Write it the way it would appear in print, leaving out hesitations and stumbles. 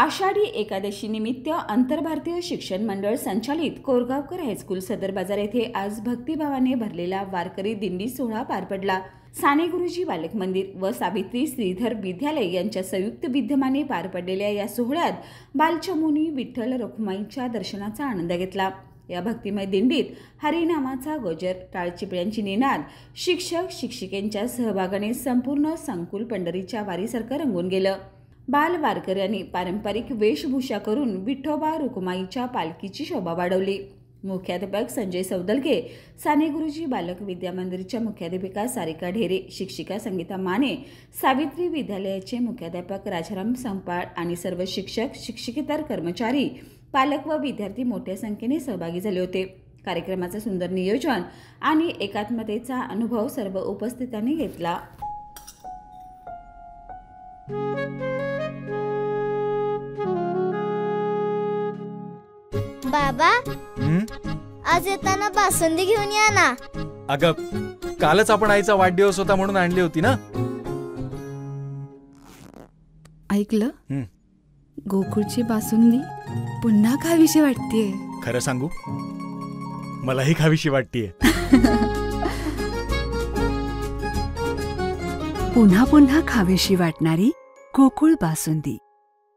आषाढी एकादशी निमित्त आंतरभारतीय शिक्षण मंडळ संचालित कोरगावकर हायस्कूल सदर बाजार येथे आज भक्तिभावाने भरलेला वारकरी दिंडी सोहळा पार पडला। साने गुरुजी बालक मंदिर व सावित्री श्रीधर विद्यालय यांच्या संयुक्त विद्यमाने पार पडलेल्या या सोहळ्यात बालचमुनी विठ्ठल रखुमाईच्या दर्शनाचा आनंद घेतला। या भक्तिमय दिंडीत हरिनामाचा गजर, टाळचिपळ्यांची निनाद, शिक्षक शिक्षिकेंच्या सहभागाने संपूर्ण संकुल पंढरीच्या वारीसारखं रंगून गेलं। बाल वारकऱ्यांनी पारंपरिक वेशभूषा करून विठोबा रुक्माईच्या पालखीची शोभा वाढवली। मुख्याध्यापक संजय सौदलगे, साने गुरुजी बालक विद्या मंदिरच्या मुख्याध्यापिका सारिका ढेरे, शिक्षिका संगीता माने, सावित्री विद्यालयाचे मुख्याध्यापक राजाराम संपाळ आणि सर्व शिक्षक शिक्षकेतर कर्मचारी, पालक व विद्यार्थी मोठ्या संख्येने सहभागी झाले होते। कार्यक्रमाचं सुंदर नियोजन आणि एकात्मतेचा अनुभव सर्व उपस्थितांनी घेतला। बाबा, आज येताना बासुंदी घेऊन या ना। अगं, कालच आपण आईचा वाढदिवस होता म्हणून आणली होती ना। ऐकलं, गोकुळची बासुंदी पुन्हा खावीशी वाटतेय। खरं सांगू, मलाही खावीशी वाटतेय। पुन्हा पुन्हा खावीशी वाटणारी गोकुळ बासुंदी।